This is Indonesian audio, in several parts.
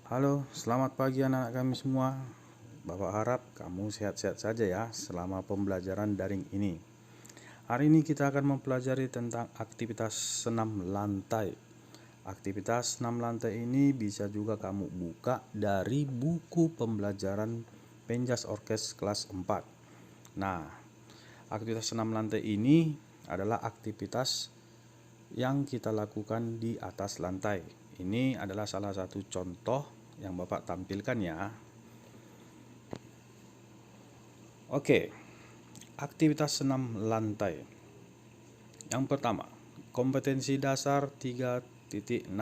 Halo, selamat pagi anak-anak kami semua. Bapak harap kamu sehat-sehat saja ya selama pembelajaran daring ini. Hari ini kita akan mempelajari tentang aktivitas senam lantai. Aktivitas senam lantai ini bisa juga kamu buka dari buku pembelajaran Penjas Orkes kelas 4. Nah, aktivitas senam lantai ini adalah aktivitas yang kita lakukan di atas lantai. Ini adalah salah satu contoh yang Bapak tampilkan ya. Oke, aktivitas senam lantai. Yang pertama, kompetensi dasar 3.6.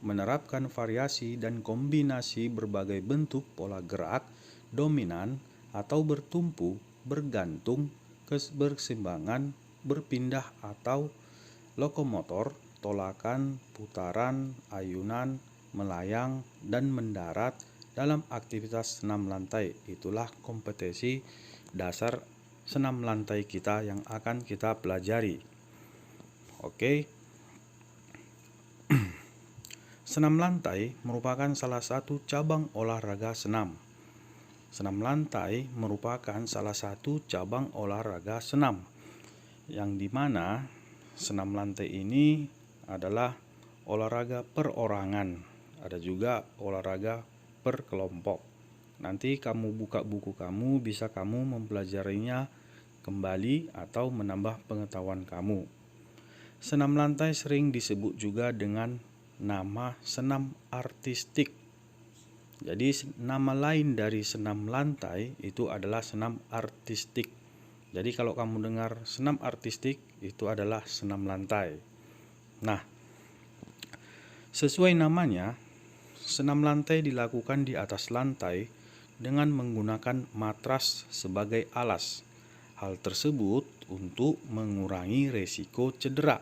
Menerapkan variasi dan kombinasi berbagai bentuk pola gerak dominan atau bertumpu, bergantung, kebersimbangan, berpindah atau lokomotor, tolakan, putaran, ayunan, melayang, dan mendarat dalam aktivitas senam lantai. Itulah kompetensi dasar senam lantai kita yang akan kita pelajari. Oke. Senam lantai merupakan salah satu cabang olahraga senam. Senam lantai merupakan salah satu cabang olahraga senam yang dimana senam lantai ini adalah olahraga perorangan, ada juga olahraga per kelompok. Nanti kamu buka buku kamu, bisa kamu mempelajarinya kembali atau menambah pengetahuan kamu. Senam lantai sering disebut juga dengan nama senam artistik. Jadi nama lain dari senam lantai itu adalah senam artistik. Jadi kalau kamu dengar senam artistik itu adalah senam lantai. Nah, sesuai namanya, senam lantai dilakukan di atas lantai dengan menggunakan matras sebagai alas. Hal tersebut untuk mengurangi resiko cedera.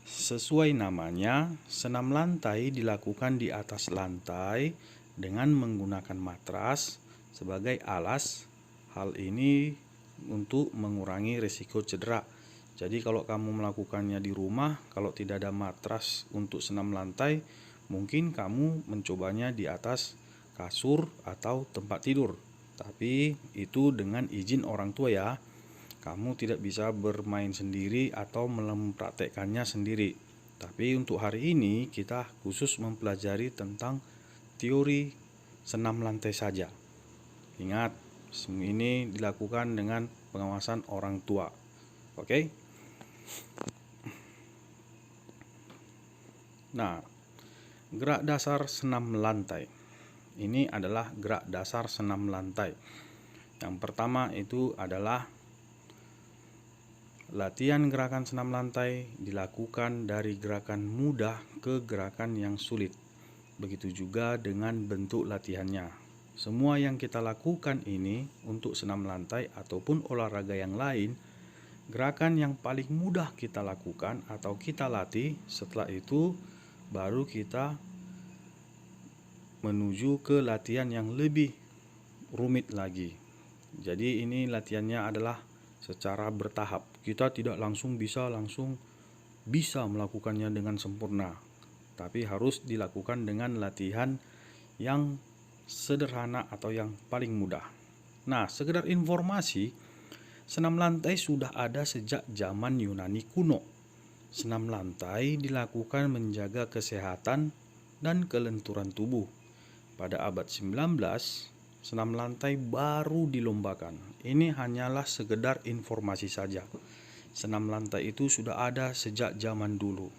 Sesuai namanya, senam lantai dilakukan di atas lantai dengan menggunakan matras sebagai alas. Hal ini untuk mengurangi risiko cedera. Jadi kalau kamu melakukannya di rumah, kalau tidak ada matras untuk senam lantai, mungkin kamu mencobanya di atas kasur atau tempat tidur. Tapi itu dengan izin orang tua ya. Kamu tidak bisa bermain sendiri atau mempraktekkannya sendiri. Tapi untuk hari ini kita khusus mempelajari tentang teori senam lantai saja. Ingat, ini dilakukan dengan pengawasan orang tua. Oke? Nah, gerak dasar senam lantai. Ini adalah gerak dasar senam lantai. Yang pertama itu adalah latihan gerakan senam lantai dilakukan dari gerakan mudah ke gerakan yang sulit. Begitu juga dengan bentuk latihannya. Semua yang kita lakukan ini untuk senam lantai ataupun olahraga yang lain, gerakan yang paling mudah kita lakukan atau kita latih, setelah itu baru kita menuju ke latihan yang lebih rumit lagi. Jadi ini latihannya adalah secara bertahap. Kita tidak langsung bisa melakukannya dengan sempurna, tapi harus dilakukan dengan latihan yang sederhana atau yang paling mudah. Nah, sekedar informasi, senam lantai sudah ada sejak zaman Yunani kuno. Senam lantai dilakukan menjaga kesehatan dan kelenturan tubuh. Pada abad 19, senam lantai baru dilombakan. Ini hanyalah sekedar informasi saja. Senam lantai itu sudah ada sejak zaman dulu.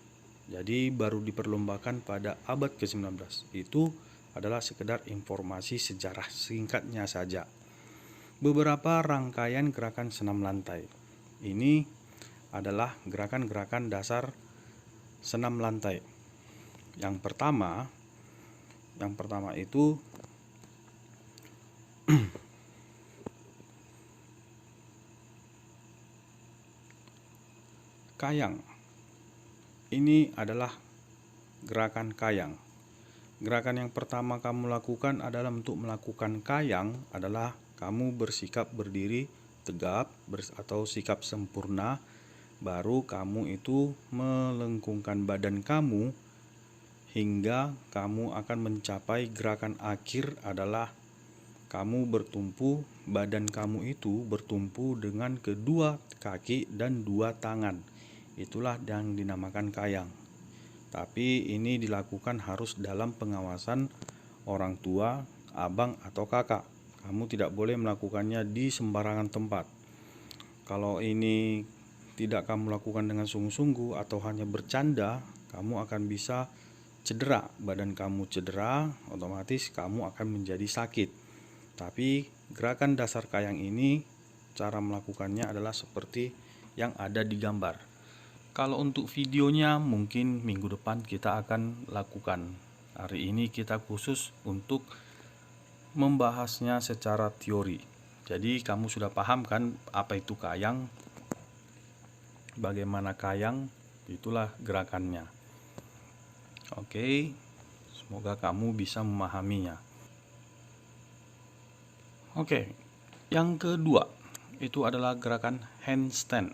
Jadi baru diperlombakan pada abad ke-19. Itu adalah sekedar informasi sejarah singkatnya saja. Beberapa rangkaian gerakan senam lantai. Ini adalah gerakan-gerakan dasar senam lantai. Yang pertama itu kayang. Ini adalah gerakan kayang. Gerakan yang pertama kamu lakukan adalah untuk melakukan kayang adalah kamu bersikap berdiri tegap atau sikap sempurna. Baru kamu itu melengkungkan badan kamu hingga kamu akan mencapai gerakan akhir adalah kamu bertumpu, badan kamu itu bertumpu dengan kedua kaki dan dua tangan. Itulah yang dinamakan kayang. Tapi ini dilakukan harus dalam pengawasan orang tua, abang atau kakak. Kamu tidak boleh melakukannya di sembarangan tempat. Kalau ini tidak kamu lakukan dengan sungguh-sungguh atau hanya bercanda, kamu akan bisa cedera. Badan kamu cedera, otomatis kamu akan menjadi sakit. Tapi gerakan dasar kayang ini, cara melakukannya adalah seperti yang ada di gambar. Kalau untuk videonya mungkin minggu depan kita akan lakukan. Hari ini kita khusus untuk membahasnya secara teori. Jadi kamu sudah paham kan apa itu kayang, bagaimana kayang, itulah gerakannya. Oke, semoga kamu bisa memahaminya. Oke, yang kedua itu adalah gerakan handstand.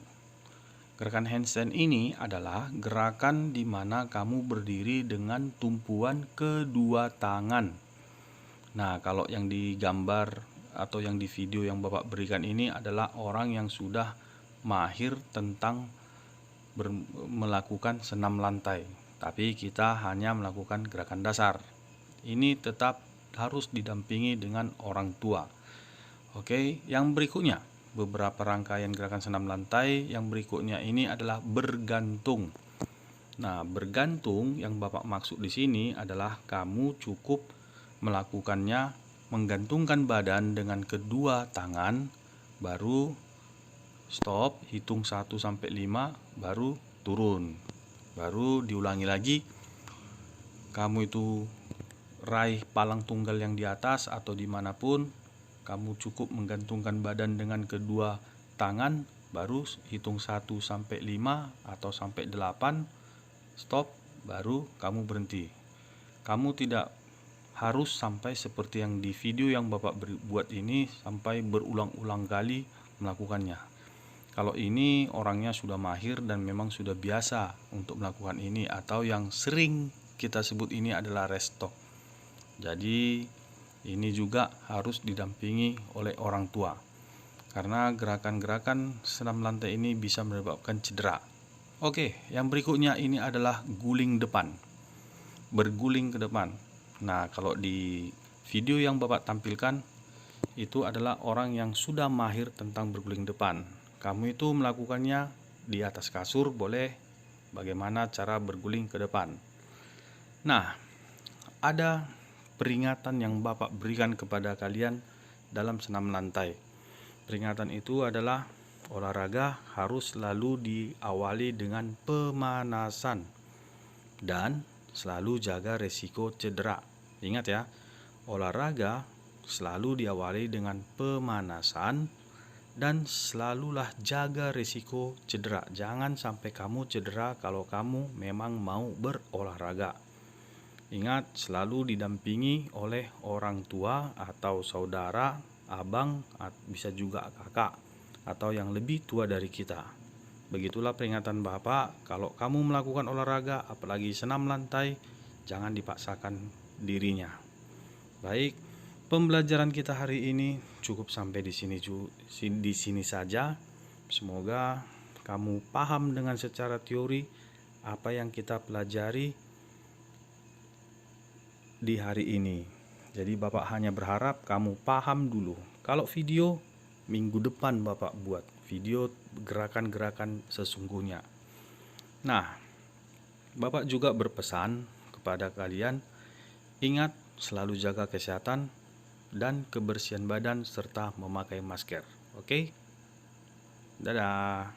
Gerakan handstand ini adalah gerakan di mana kamu berdiri dengan tumpuan kedua tangan. Nah, kalau yang di gambar atau yang di video yang Bapak berikan ini adalah orang yang sudah mahir tentang melakukan senam lantai. Tapi kita hanya melakukan gerakan dasar. Ini tetap harus didampingi dengan orang tua. Oke, yang berikutnya, beberapa rangkaian gerakan senam lantai yang berikutnya ini adalah bergantung. Nah, bergantung yang Bapak maksud di sini adalah kamu cukup melakukannya menggantungkan badan dengan kedua tangan, baru stop, hitung 1 sampai 5, baru turun. Baru diulangi lagi. Kamu itu raih palang tunggal yang di atas atau dimanapun, kamu cukup menggantungkan badan dengan kedua tangan, baru hitung 1 sampai 5 atau sampai 8, stop, baru kamu berhenti. Kamu tidak harus sampai seperti yang di video yang Bapak buat ini, sampai berulang-ulang kali melakukannya. Kalau ini orangnya sudah mahir dan memang sudah biasa untuk melakukan ini, atau yang sering kita sebut ini adalah restock. Jadi ini juga harus didampingi oleh orang tua, karena gerakan-gerakan senam lantai ini bisa menyebabkan cedera. Oke, yang berikutnya ini adalah guling depan, berguling ke depan. Nah, kalau di video yang Bapak tampilkan itu adalah orang yang sudah mahir tentang berguling depan. Kamu itu melakukannya di atas kasur boleh, bagaimana cara berguling ke depan. Nah, ada peringatan yang Bapak berikan kepada kalian dalam senam lantai. Peringatan itu adalah olahraga harus selalu diawali dengan pemanasan dan selalu jaga resiko cedera. Ingat ya, olahraga selalu diawali dengan pemanasan dan selalulah jaga resiko cedera. Jangan sampai kamu cedera kalau kamu memang mau berolahraga. Ingat, selalu didampingi oleh orang tua atau saudara, abang, bisa juga kakak atau yang lebih tua dari kita. Begitulah peringatan Bapak, kalau kamu melakukan olahraga, apalagi senam lantai, jangan dipaksakan dirinya. Baik, pembelajaran kita hari ini cukup sampai di sini saja. Semoga kamu paham dengan secara teori apa yang kita pelajari di hari ini. Jadi Bapak hanya berharap kamu paham dulu. Kalau video, minggu depan Bapak buat video gerakan-gerakan sesungguhnya. Nah, Bapak juga berpesan kepada kalian, ingat selalu jaga kesehatan dan kebersihan badan serta memakai masker. Oke? Dadah.